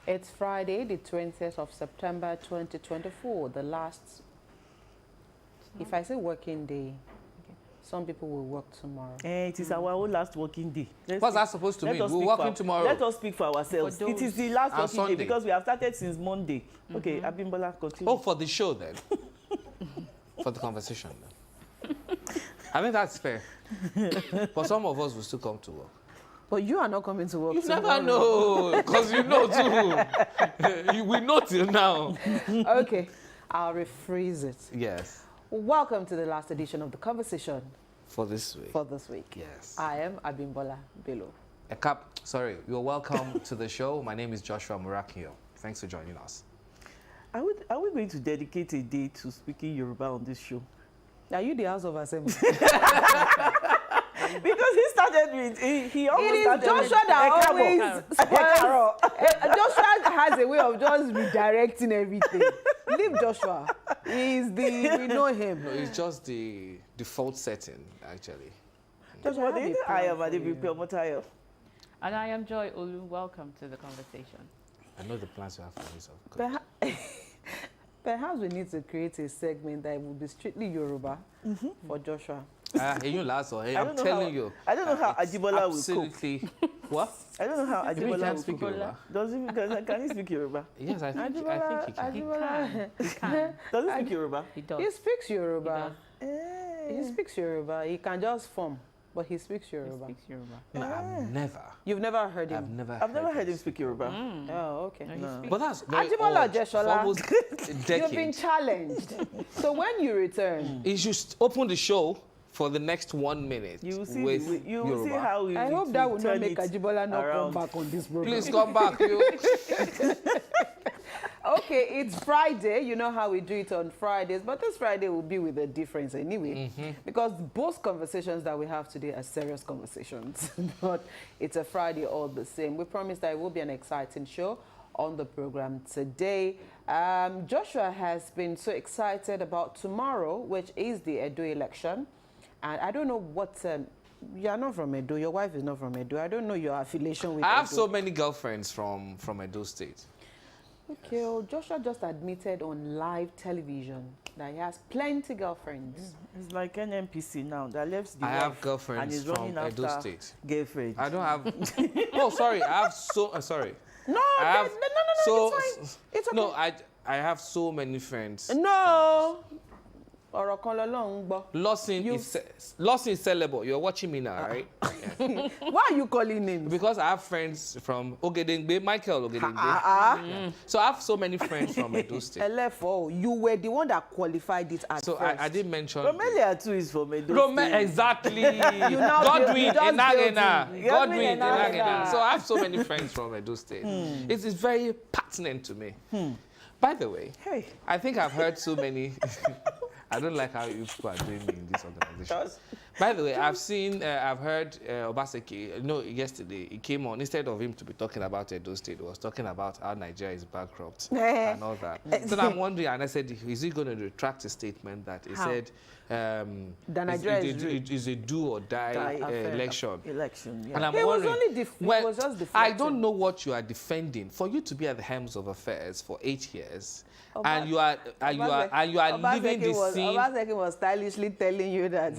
It's Friday, the 20th of September 2024, the last, if I say working day, some people will work tomorrow. It is our own last working day. What's that supposed to mean? We're working tomorrow. Let us speak for ourselves. It is the last working Sunday. day because we have started since Monday. Okay, Abimbola, continue. Oh, for the show then. For the conversation then. I think that's fair. But some of us will still come to work. But you are not coming to work You tomorrow. never know, because you know too. We know till now. Okay, I'll rephrase it. Yes. Welcome to the last edition of The Conversation For this week. for this week. Yes. I am Abimbola Bello. You're welcome to the show. My name is Joshua Murakio. Thanks for joining us. Are we going to dedicate a day to speaking Yoruba on this show? Are you the House of Assembly? Because he started with, he almost It is started Joshua with that Ekabo. always spoils. Joshua has a way of just redirecting everything. Leave Joshua. We know him. No, it's just the default setting, actually. Joshua, I have a I plan am for Adibi you. Omotayo. And I am Joy Olu. Welcome to the conversation. I know the plans you have for yourself. Good. Perhaps we need to create a segment that will be strictly Yoruba for Joshua. You last or I I'm don't know telling how- you. I don't know how it's Ajibola will cope. absolutely. What? I don't know how You Ajibola can't will speak cope. Yoruba. Can he speak Yoruba? Yes, I think he Ajibola, can. He Ajibola. can. Does he speak Yoruba? He does. He speaks Yoruba. Eh. He speaks Yoruba. He can just form, but he speaks He Yoruba. speaks Yoruba. No, I've never. You've never heard him? I've never heard him speak Yoruba. Oh, okay. No, he No. speaks. But that's very Ajibola odd. Jeshola. For almost a You've been decade. challenged. So when you return, You should open the show for the next 1 minute You will see, with you will see Yoruba. how we I hope that will not turn make it Ajibola not come around. back on this program. Please come back. You. Okay, it's Friday. You know how we do it on Fridays, but this Friday will be with a difference anyway. Because both conversations that we have today are serious conversations. But it's a Friday all the same. We promise that it will be an exciting show on the program today. Joshua has been so excited about tomorrow, which is the Edo election. And I don't know what... you are not from Edo. Your wife is not from Edo. I don't know your affiliation with I have Edo. so many girlfriends from Edo State. Okay, well, Joshua just admitted on live television that he has plenty girlfriends. It's like NNPC now that left the I wife have and girlfriends is from running Edo after State. girlfriend. I don't have. Oh, sorry. I have so. Sorry. No, I have no, it's fine. It's okay. No, I have so many friends. No. Ọ̀rọ̀ kan lọ́lọ́run gbọ́. Lawson is sellable. You're watching me now, right? Yeah. Why are you calling names? Because I have friends from Ogedengbe, Michael Ogedengbe. So I have so many friends from Edo State. LFO, you were the one that qualified it at So first. I did mention. Romelia too is from Edo State. Exactly. now Godwin you just Enagena. built Godwin Godwin Enagena. Enagena. So I have so many friends from Edo State. It is very pertinent to me. By the way, Hey. I think I've heard so many. I don't like how you people are doing me in this organization. By the way, I've heard Obaseki, yesterday, he came on, instead of him to be talking about Edo State, he was talking about how Nigeria is bankrupt and all that. So I'm wondering, and I said, is he going to retract his statement that he said That Nigeria is a do or die election? Election, yeah. And I'm He was wondering, only he well, was just I deflecting. don't know what you are defending. For you to be at the helms of affairs for 8 years, and you are leaving the scene. Obaseki was stylishly telling you that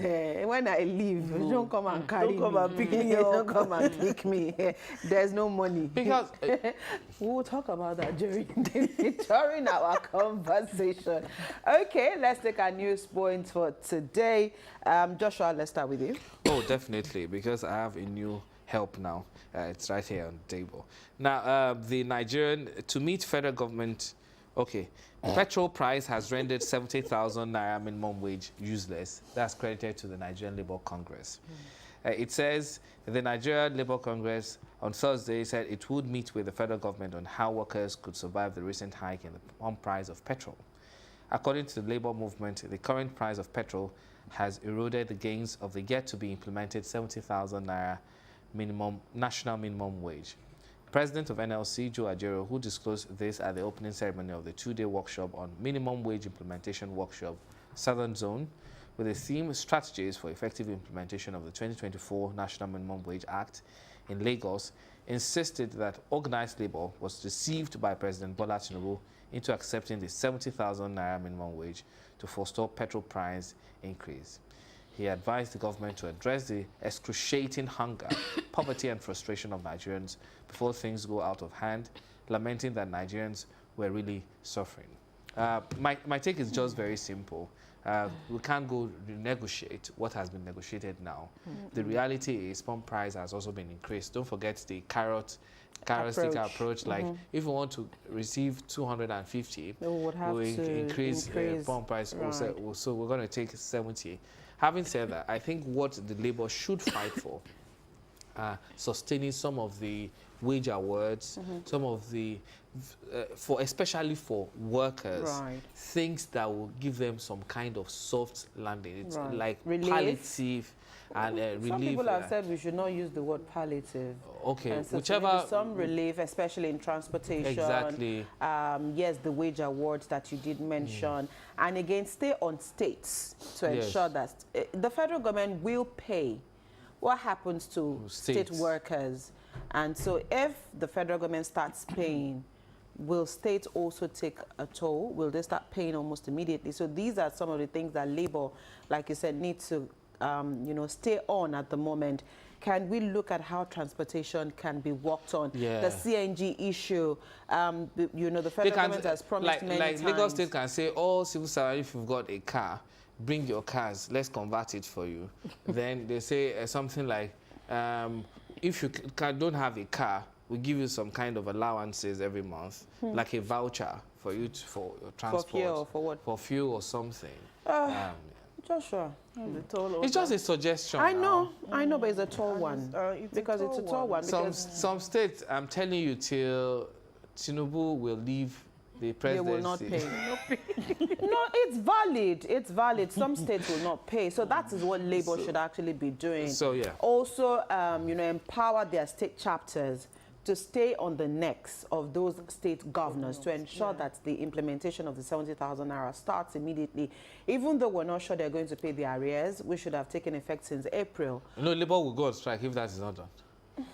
when I leave, don't come and carry Don't come me. and pick me up. Don't come and pick me. There's no money. Because We'll talk about that during our conversation. Okay, let's take our news points for today. Joshua, let's start with you. oh, definitely, because I have a new help now. It's right here on the table. Now, the Nigerian to meet federal government. Okay, petrol price has rendered 70,000 naira minimum wage useless. That's credited to the Nigerian Labour Congress. It says the Nigerian Labour Congress on Thursday said it would meet with the federal government on how workers could survive the recent hike in the pump price of petrol. According to the Labour movement, the current price of petrol has eroded the gains of the yet-to-be-implemented 70,000 naira national minimum wage. President of NLC, Joe Ajero, who disclosed this at the opening ceremony of the two-day workshop on minimum wage implementation workshop, Southern Zone, with the theme Strategies for Effective Implementation of the 2024 National Minimum Wage Act, in Lagos, insisted that organized labor was deceived by President Bola Tinubu into accepting the 70,000 naira minimum wage to forestall petrol price increase. He advised the government to address the excruciating hunger, poverty and frustration of Nigerians before things go out of hand, lamenting that Nigerians were really suffering. My take is just very simple. We can't go renegotiate what has been negotiated now. The reality is pump price has also been increased. Don't forget the carrot stick approach. Like if we want to receive 250, we would have to increase pump price. Right. So we're going to take 70. Having said that, I think what the Labour should fight for, sustaining some of the wage awards, some of the, especially for workers, Right. things that will give them some kind of soft landing. It's Right. like Relief. palliative and relief. Some people have said we should not use the word palliative. Okay, And so whichever. maybe some relief, especially in transportation. Exactly. Yes, the wage awards that you did mention. And again, stay on states to Yes. ensure that the federal government will pay what happens to state States. workers. And so if the federal government starts paying, will states also take a toll? Will they start paying almost immediately? So these are some of the things that Labour, like you said, need to stay on at the moment. Can we look at how transportation can be worked on? Yeah. The CNG issue, the federal government has promised many like times. Lagos State can say, all civil servants, if you've got a car, bring your cars, let's convert it for you. Then they say something like, if you don't have a car, we give you some kind of allowances every month, like a voucher for you for your transport. For fuel, for what? For fuel or something. Joshua. It's just a suggestion. I now. know, but it's a tall one. It's a tall one. Because Some states, I'm telling you, till Tinubu will leave the they presidency. will not pay. No, it's valid. It's valid. Some states will not pay. So that is what Labour should actually be doing. So, yeah. Also, empower their state chapters to stay on the necks of those state governors to ensure that the implementation of the 70,000 naira starts immediately. Even though we're not sure they're going to pay the arrears, we should have taken effect since April. No, Labour will go on strike if that is not done.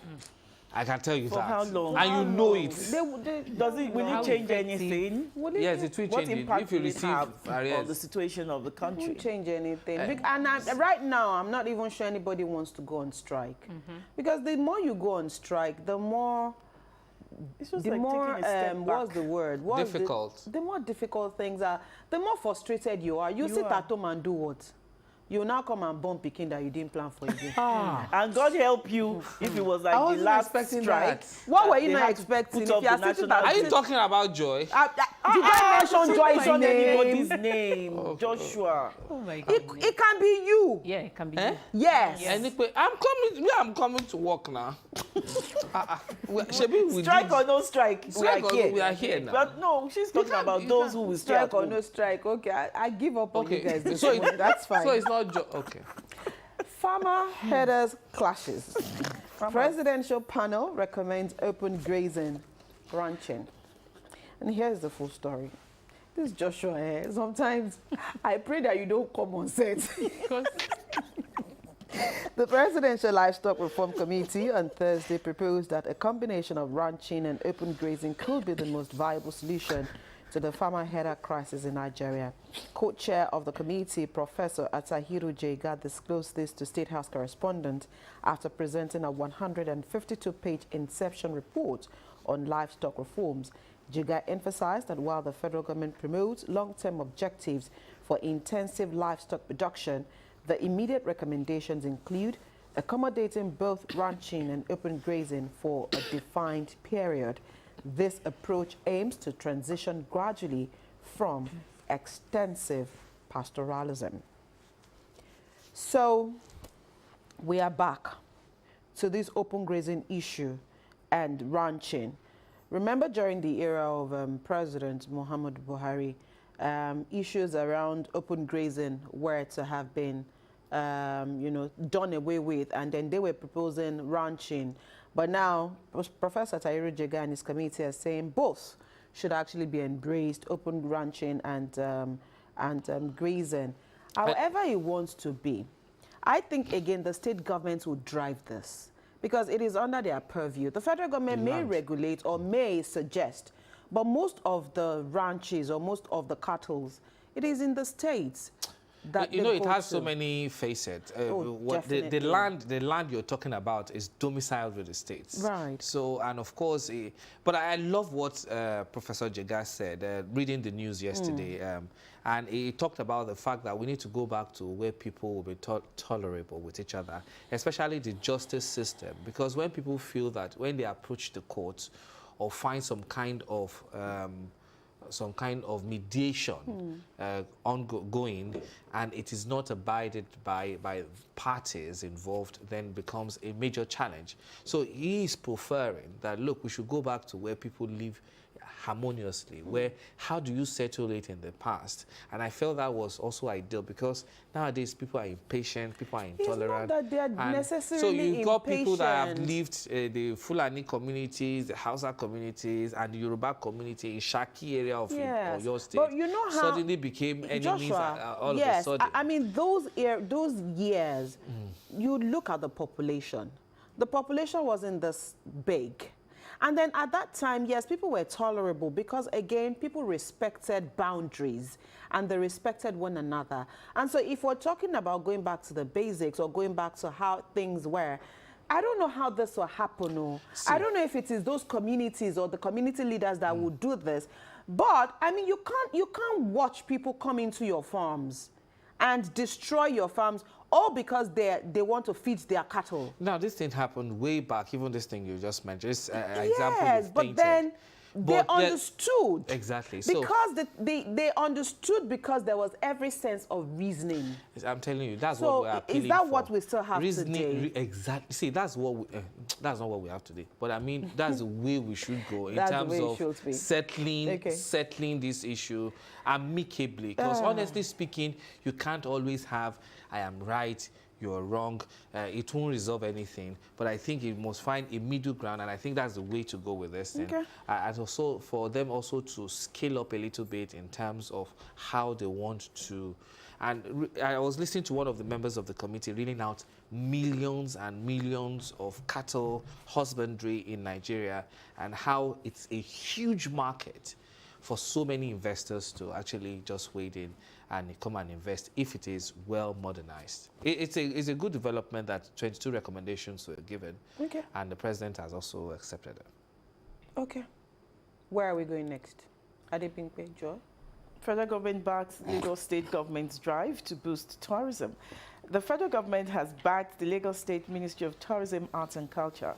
I can tell you For that. how long? And you know it. Will it change anything? Yes, it will What change it. impact If you will it receive have on the arrears. situation of the country? Won't change anything. And right now, I'm not even sure anybody wants to go on strike. Because the more you go on strike, the more... It's just the like more, taking a step what's back. the word? Difficult. The more difficult things are, the more frustrated you are. You sit at home and do what? You now come and bump picking that you didn't plan for again. And God help you if it was like I the wasn't last expecting strike. that. What were that you they not had to expecting? put If up you are the sitting national Are you at... talking about Joy? Did I mention Joy Mention name? anybody's name, Joshua. Oh my It goodness. can be you. Yeah, it can be. Eh? you. Yes. Anyway, I'm coming to work now. Shebi, we Strike did- or no strike, Strike or we are here. we are here now. But no, she's talking can't- about you those can't who will Strike strike or no strike. Okay, I give up on Okay, you guys this so morning. That's fine. So it's not okay. Farmer headers clashes. Presidential panel recommends open grazing, ranching. And here's the full story. This is Joshua here. Sometimes I pray that you don't come on set. The Presidential Livestock Reform Committee on Thursday proposed that a combination of ranching and open grazing could be the most viable solution to the farmer header crisis in Nigeria. Co-chair of the committee, Professor Atahiru Jega, disclosed this to State House correspondent after presenting a 152-page inception report on livestock reforms. Jega emphasized that while the federal government promotes long-term objectives for intensive livestock production, the immediate recommendations include accommodating both ranching and open grazing for a defined period. This approach aims to transition gradually from extensive pastoralism. So we are back to this open grazing issue and ranching. Remember during the era of President Muhammadu Buhari, issues around open grazing were to have been done away with, and then they were proposing ranching. But now, Professor Tahiru Jega and his committee are saying both should actually be embraced, open ranching and grazing. However it wants to be, I think, again, the state governments will drive this. because it is under their purview. The federal government may regulate or may suggest, but most of the ranches or most of the cattle, it is in the states. That you know, it has so many facets. The land you're talking about is domiciled with the states. Right. So, and of course, but I love what Professor Jega said, reading the news yesterday, and he talked about the fact that we need to go back to where people will be tolerable with each other, especially the justice system, because when people feel that when they approach the courts or find some kind of mediation ongoing, and it is not abided by parties involved, then becomes a major challenge. So he is preferring that, look, we should go back to where people live harmoniously, where how do you settle it in the past? And I felt that was also ideal, because nowadays people are impatient, people are intolerant. It's not that they are necessarily so you've got people that have impatient. lived the Fulani communities, the Hausa communities, and the Yoruba community in Shaki area of your state. But you know how suddenly became enemies all of a sudden. I mean, those years, you look at the population. The population wasn't this big. And then at that time, yes, people were tolerable because, again, people respected boundaries and they respected one another. And so if we're talking about going back to the basics or going back to how things were, I don't know how this will happen. No. I don't know if it is those communities or the community leaders that will do this. But, I mean, you can't watch people come into your farms and destroy your farms all because they want to feed their cattle. Now, this thing happened way back, even this thing you just mentioned. This example yes, but painted. then they understood. Exactly. Because they understood, because there was every sense of reasoning. I'm telling you, that's So what we're appealing is that for. what we still have today? Exactly. See, that's not what we have today. But I mean, that's the way we should go in That's the terms way it of should be. settling this issue amicably. Because honestly speaking, you can't always have, I am right, you're wrong. It won't resolve anything. But I think you must find a middle ground, and I think that's the way to go with this thing. And also for them also to scale up a little bit in terms of how they want to. And I was listening to one of the members of the committee reading out millions and millions of cattle husbandry in Nigeria, and how it's a huge market for so many investors to actually just wade in and come and invest if it is well modernized. It's a good development that 22 recommendations were given, and the president has also accepted it. Okay. Where are we going next? Adebimpe, Joy? Federal government backs Lagos State government's drive to boost tourism. The federal government has backed the Lagos State Ministry of Tourism, Arts and Culture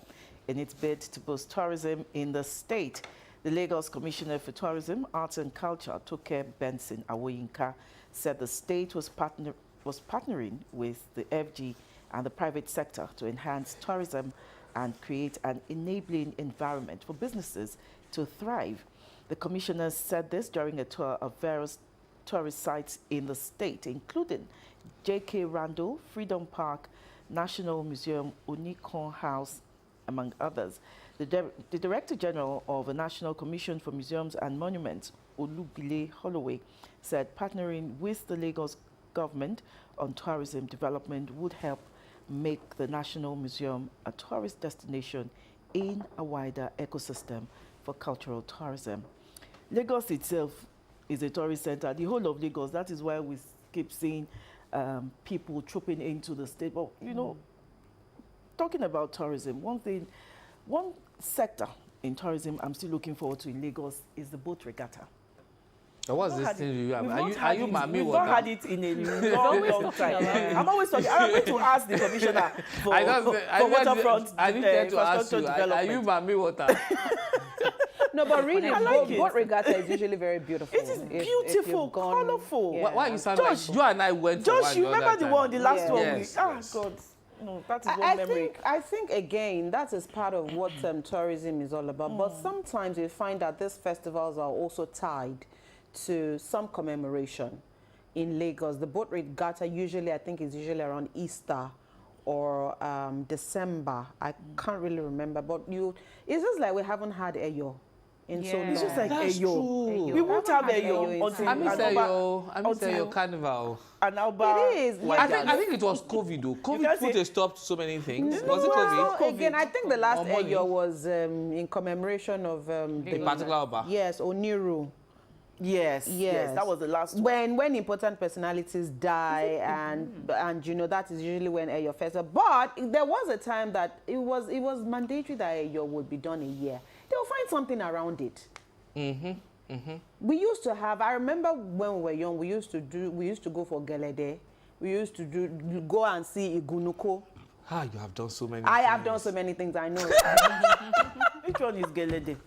in its bid to boost tourism in the state. The Lagos Commissioner for Tourism, Arts and Culture, Toke Benson Awoyinka, said the state was partnering with the FG and the private sector to enhance tourism and create an enabling environment for businesses to thrive. The commissioner said this during a tour of various tourist sites in the state, including J.K. Randall, Freedom Park, National Museum, Onikon House, among others. The Director General of the National Commission for Museums and Monuments, Olubile Holloway, said partnering with the Lagos government on tourism development would help make the National Museum a tourist destination in a wider ecosystem for cultural tourism. Lagos itself is a tourist center. The whole of Lagos, that is why we keep seeing people trooping into the state. But, you know, talking about tourism, one sector in tourism I'm still looking forward to in Lagos is the boat regatta. What's this thing you have? Are you Mami? We've not had it in a long time. I'm always talking. I'm going to ask the commissioner for waterfront infrastructure development. Are you Mami Water? No, but really, boat regatta is usually very beautiful. It is beautiful, colorful. Yeah. Why you sound like you and I went to Josh, you remember the one, the last one? Yes, yes. God. No, that is one memory. I think, again, that is part of what tourism is all about. But sometimes you find that these festivals are also tied to some commemoration. In Lagos, the boat regatta usually, I think, is usually around Easter or December. I can't really remember. But it's just like we haven't had Eyo in so Yeah. long. It's just like That's Eyo. true. We won't have Haven't had Eyo Eyo in until time. I miss Anauba- your carnival. Anauba. It is, was yeah. done. I think it was COVID though. COVID can't put say- a stop to so many things. Was it Well, COVID? again, I think the last Or money? Eyo was in commemoration of A particular Oba. yes, Oniru. Yes, that was the last one. When important personalities die, and you know that is usually when Eyo Festival. But there was a time that it was mandatory that Eyo would be done a year. They will find something around it. We used to have. I remember when we were young, we used to go for Gelede. We used to go and see Igunuko. Ah, you have done so many I things. have done so many things. I know. Which one is Gelede?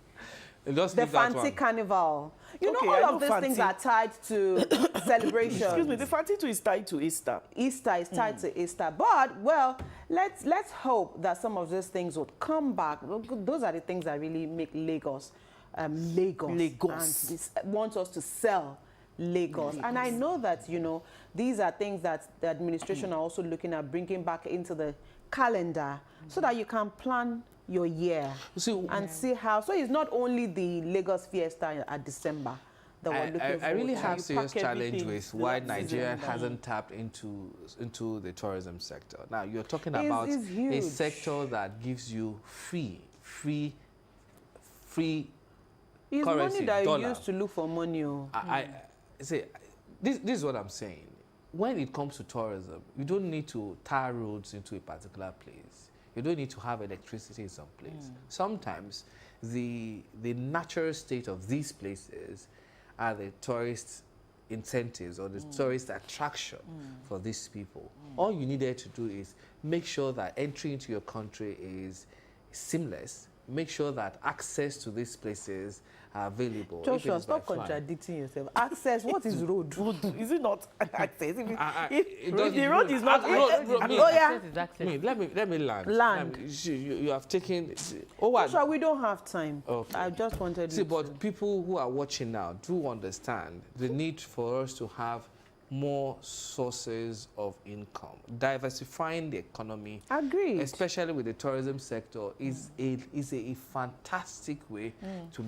Just The leave that Fancy one. Carnival. You Okay, know, I all know of these things Fancy. are tied to celebrations. Excuse me, the Fanti too is tied to Easter. Easter is tied to Easter. But, well, let's hope that some of these things would come back. Those are the things that really make Lagos Lagos. Lagos. And this want us to sell Lagos. And I know that, you know, these are things that the administration are also looking at bringing back into the calendar so that you can plan your year See, and see how. So it's not only the Lagos Fiesta at December that we're looking forward I really to. have You serious pack challenge everything with to why that Nigeria season. hasn't tapped into the tourism sector. Now, you're talking It's- about it's a huge. sector that gives you free It's currency, money that dollar. you used to look for money. Oh. I say this is what I'm saying. When it comes to tourism, you don't need to tar roads into a particular place. You don't need to have electricity in some place. Sometimes the natural state of these places are the tourist incentives or the tourist attraction for these people. All you needed to do is make sure that entry into your country is seamless. Make sure that access to these places are available. even Joshua, if by stop flight. contradicting yourself. Access, what is road? Is it not access? If It doesn't- the road is not... me, Oh, yeah. Access is access. let me land. Land. You have taken. Oh, what? Joshua, we don't have time. Okay. I just wanted See, you but people who are watching now do understand the need for us to have more sources of income. Diversifying the economy, Agreed. especially with the tourism sector, is a fantastic way to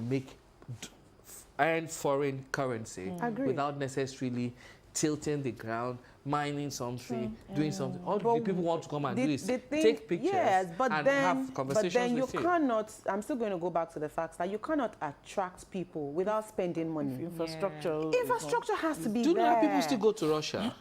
earn foreign currency Agreed. without necessarily tilting the ground, mining something, doing something. All the But people want to come and do is the thing, take pictures yes, but and then, have conversations but then you with you. cannot, I'm still going to go back to the facts that you cannot attract people without spending money. Infrastructure. Infrastructure has to be Do you know there. that people still go to Russia?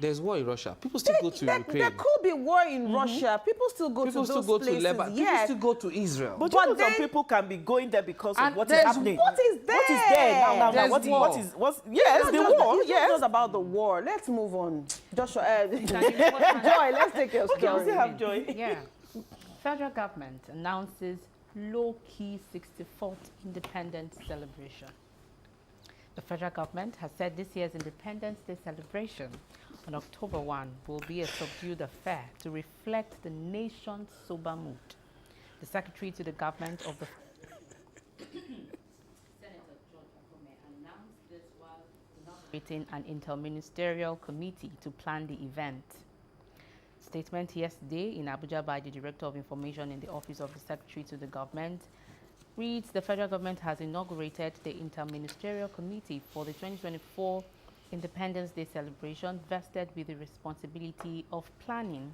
There's war in Russia. People still go to there Ukraine. could be war in Russia. People still go People to still those go places. to Lebanon. People Yes. still go to Israel. But, But you know some then- people can be going there because of And what is there's- happening. What is there? What is there now? There's What is war. what's yes, Not the just- war. It's not Yes. just about the war. Let's move on. Joshua, It's an important- Joy, let's take your Okay, we story. still have joy. Yeah. Federal government announces low-key 64th Independence celebration. The federal government has said this year's Independence Day celebration on October 1 will be a subdued affair to reflect the nation's sober mood. The secretary to the government of the Senator George Akume announced this while inaugurating an interministerial committee to plan the event. Statement yesterday in Abuja by the Director of Information in the Office of the Secretary to the Government reads, the federal government has inaugurated the Interministerial Committee for the 2024 Independence Day celebration, vested with the responsibility of planning,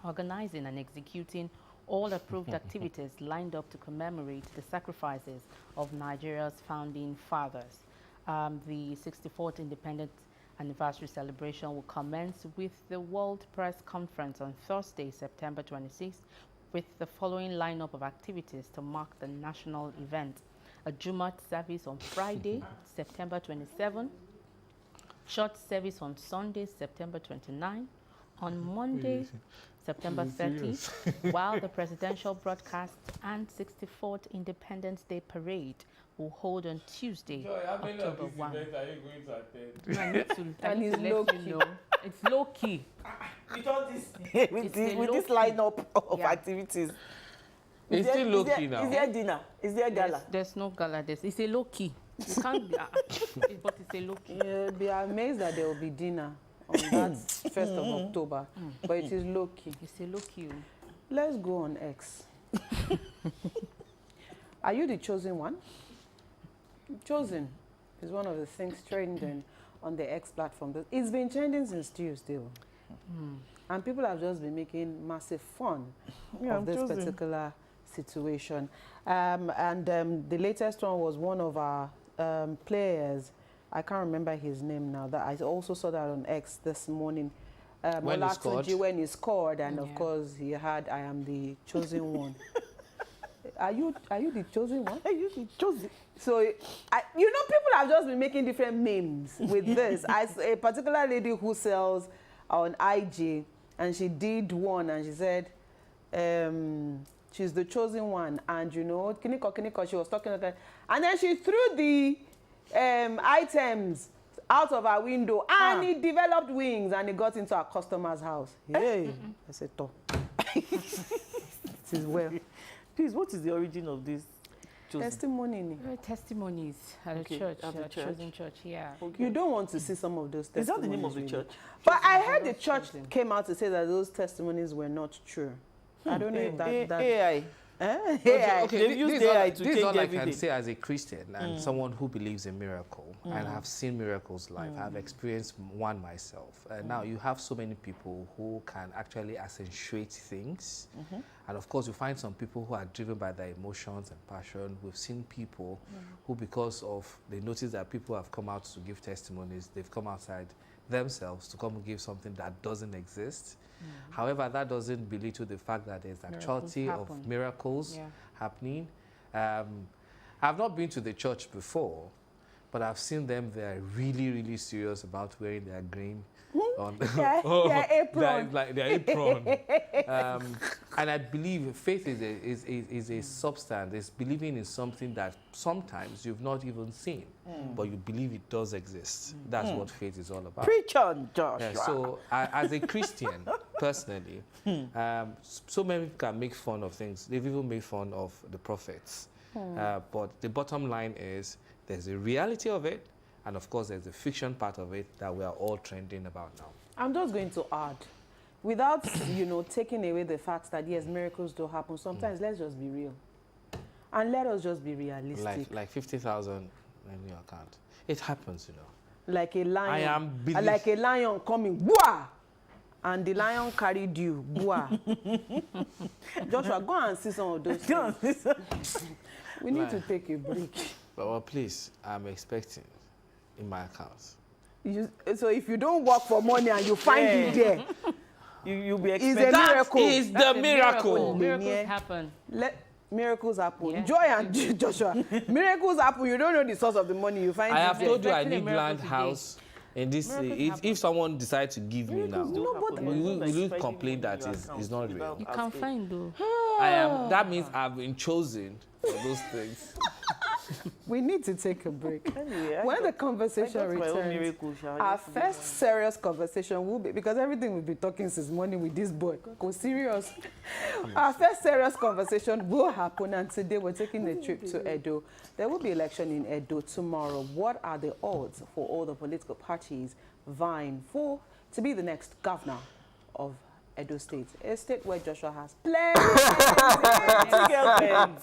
organizing and executing all approved activities lined up to commemorate the sacrifices of Nigeria's founding fathers. The 64th Independence Anniversary celebration will commence with the World Press Conference on Thursday, September 26th, with the following lineup of activities to mark the national event. A Jumat service on Friday, September 27, short service on Sunday, September 29, on Monday, September 30, while the presidential broadcast and 64th Independence Day parade will hold on Tuesday, October 1. are you going to attend? No, I need to, I And need it's to let low-key. you know. It's low key. With all this, with It's this, a with this low-key. lineup of Yeah. activities. It's still low-key now. Is there dinner? Is there gala? There's no gala. It's a low key. You can't be, but it's a low key. You'll be amazed that there will be dinner on that 1st of October, but it is low key. It's a low key. Let's go on X. Are you the chosen one? Chosen is one of the things trending on the X platform. It's been trending since Tuesday. And people have just been making massive fun of this particular situation. The latest one was one of our players. I can't remember his name now. That I also saw that on X this morning. When he scored, and of course he had "I am the chosen one." Are you the chosen one? Are you the chosen? So, people have just been making different memes with this. I saw a particular lady who sells on IG, and she did one, and she said, she's the chosen one, and kiniko, she was talking about that, and then she threw the items out of her window, and it developed wings, and it got into our customer's house. Hey, I said, "Top." It is well. Please, what is the origin of this testimony? Testimonies at the church, at the chosen church. Yeah. Okay. You don't want to see some of those testimonies. Is that the name of the church? But I heard the church came out to say that those testimonies were not true. I don't know if that AI. AI. Okay, They've used AI to this is change all I everything. can say as a Christian and someone who believes in miracle and have seen miracles live. I've experienced one myself. Now you have so many people who can actually accentuate things. And of course, you find some people who are driven by their emotions and passion. We've seen people who, because of they notice that people have come out to give testimonies, they've come outside themselves to come and give something that doesn't exist. However, that doesn't belittle the fact that there's actuality of miracles happening. I've not been to the church before, but I've seen them. They're really, really serious about wearing their green on their apron. Their apron. And I believe faith is a substance. It's believing in something that sometimes you've not even seen, but you believe it does exist. That's what faith is all about. Preach on, Joshua. Yeah, so as a Christian, personally, so many people can make fun of things. They've even made fun of the prophets. But the bottom line is there's a reality of it, and of course there's a fiction part of it that we are all trending about now. I'm just going to add, without taking away the fact that yes, miracles do happen. Sometimes let's just be real, and let us just be realistic. Like 50,000 in your account, it happens, Like a lion. I am like a lion coming, boah, and the lion carried you, boah. Joshua, go and see some of those things. We need to take a break. Well, please, I'm expecting in my account. So if you don't work for money and you find it there, you'll be it's a expecting. miracle. Is the miracle. Miracles happen. Miracles happen. Yeah. Joy and Joshua. Miracles happen. You don't know the source of the money. You find I it have there. told you I Expecting a need miracle land today. house in this. Miracles If someone decides to give me now, will you complain that it's not real? You can find though. That means I've been chosen for those things. We need to take a break. Anyway, When the conversation returns, our first serious conversation will be, because everything we've been talking since morning with this boy, go serious. Our first serious conversation will happen, and today we're taking a trip to Edo. There will be election in Edo tomorrow. What are the odds for all the political parties vying to be the next governor of Edo State, a state where Joshua has plenty girlfriends.